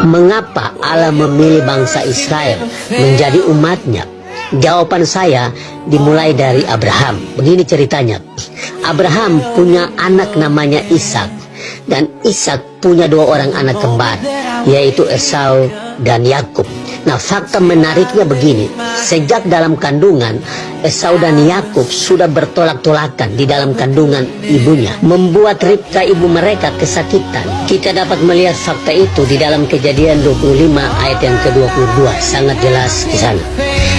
Mengapa Allah memilih bangsa Israel menjadi umatnya? Jawaban saya dimulai dari Abraham. Begini ceritanya. Abraham punya anak namanya Ishak, dan Ishak punya dua orang anak kembar, yaitu Esau dan Yakub. Nah, fakta menariknya begini. Sejak dalam kandungan, Esau dan Yakub sudah bertolak-tolakan di dalam kandungan ibunya, membuat Ribka ibu mereka kesakitan. Kita dapat melihat fakta itu di dalam Kejadian 25 ayat yang ke-22, sangat jelas di sana.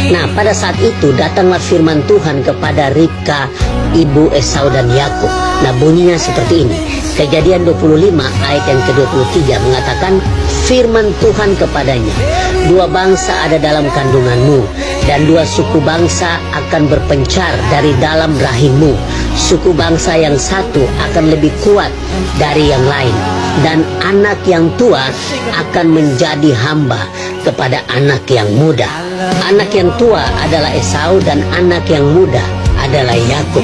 Nah, pada saat itu datanglah firman Tuhan kepada Ribka ibu Esau dan Yakub. Nah, bunyinya seperti ini. Kejadian 25 ayat yang ke-23 mengatakan, firman Tuhan kepadanya, dua bangsa ada dalam kandunganmu, dan dua suku bangsa akan berpencar dari dalam rahimmu. Suku bangsa yang satu akan lebih kuat dari yang lain, dan anak yang tua akan menjadi hamba kepada anak yang muda. Anak yang tua adalah Esau, dan anak yang muda adalah Yakub.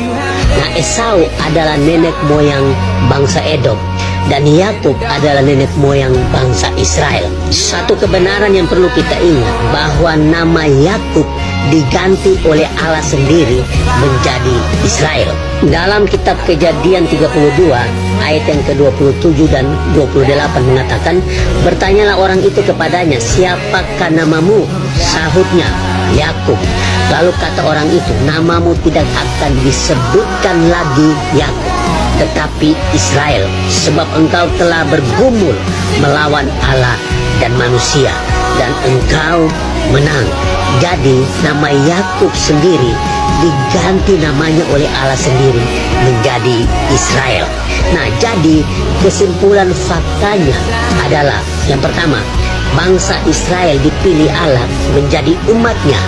Nah, Esau adalah nenek moyang bangsa Edom, dan Yakub adalah nenek moyang bangsa Israel. Satu kebenaran yang perlu kita ingat, bahwa nama Yakub diganti oleh Allah sendiri menjadi Israel. Dalam kitab Kejadian 32 ayat yang ke-27 dan 28 mengatakan, bertanyalah orang itu kepadanya, siapakah namamu? Sahutnya, Yakub. Lalu kata orang itu, namamu tidak akan disebutkan lagi Yakub, tetapi Israel, sebab engkau telah bergumul melawan Allah dan manusia, dan engkau menang. Jadi nama Yakub sendiri diganti namanya oleh Allah sendiri menjadi Israel. Nah, jadi kesimpulan faktanya adalah, yang pertama, bangsa Israel dipilih Allah menjadi umatnya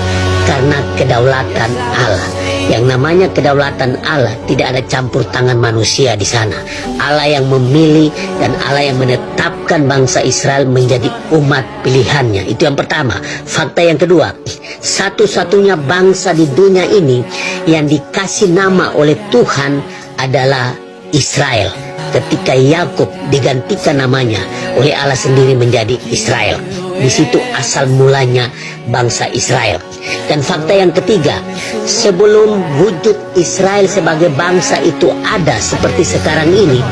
karena kedaulatan Allah. Yang namanya kedaulatan Allah, tidak ada campur tangan manusia di sana. Allah yang memilih dan Allah yang menetapkan bangsa Israel menjadi umat pilihannya. Itu yang pertama. Fakta yang kedua, satu-satunya bangsa di dunia ini yang dikasih nama oleh Tuhan adalah Israel. Ketika Yakub digantikan namanya oleh Allah sendiri menjadi Israel. Di situ asal mulanya bangsa Israel. Dan fakta yang ketiga, sebelum wujud Israel sebagai bangsa itu ada seperti sekarang ini,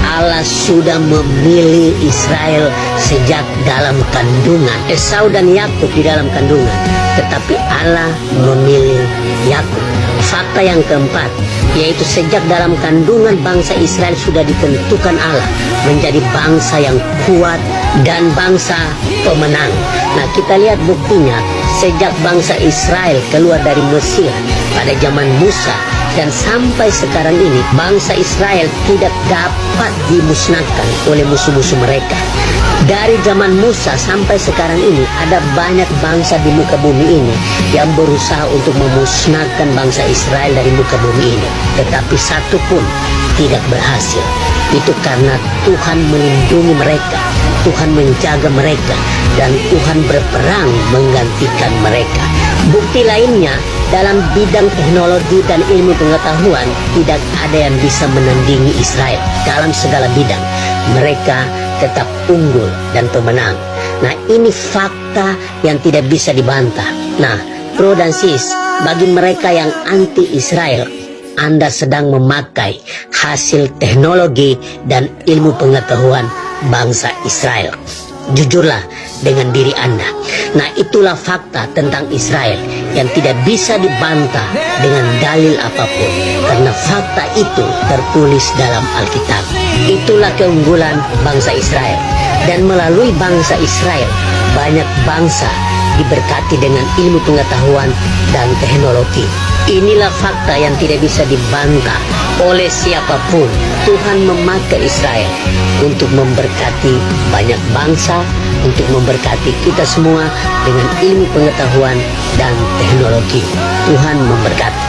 Allah sudah memilih Israel sejak dalam kandungan. Esau dan Yakub di dalam kandungan, tetapi Allah memilih Yakub. Fakta yang keempat, yaitu sejak dalam kandungan bangsa Israel sudah ditentukan Allah menjadi bangsa yang kuat dan bangsa pemenang. Nah, kita lihat buktinya sejak bangsa Israel keluar dari Mesir pada zaman Musa dan sampai sekarang ini, bangsa Israel tidak dapat dimusnahkan oleh musuh-musuh mereka. Dari zaman Musa sampai sekarang ini, ada banyak bangsa di muka bumi ini yang berusaha untuk memusnahkan bangsa Israel dari muka bumi ini, tetapi satu pun tidak berhasil. Itu karena Tuhan melindungi mereka, Tuhan menjaga mereka, dan Tuhan berperang menggantikan mereka. Bukti lainnya, dalam bidang teknologi dan ilmu pengetahuan, tidak ada yang bisa menandingi Israel dalam segala bidang. Mereka tetap unggul dan pemenang. Nah, ini fakta yang tidak bisa dibantah. Nah, bro dan sis, bagi mereka yang anti Israel, Anda sedang memakai hasil teknologi dan ilmu pengetahuan bangsa Israel. Jujurlah dengan diri Anda. Nah, itulah fakta tentang Israel yang tidak bisa dibantah dengan dalil apapun, karena fakta itu tertulis dalam Alkitab. Itulah keunggulan bangsa Israel, dan melalui bangsa Israel banyak bangsa diberkati dengan ilmu pengetahuan dan teknologi. Inilah fakta yang tidak bisa dibantah oleh siapapun. Tuhan memakai Israel untuk memberkati banyak bangsa, untuk memberkati kita semua dengan ilmu pengetahuan dan teknologi. Tuhan memberkati.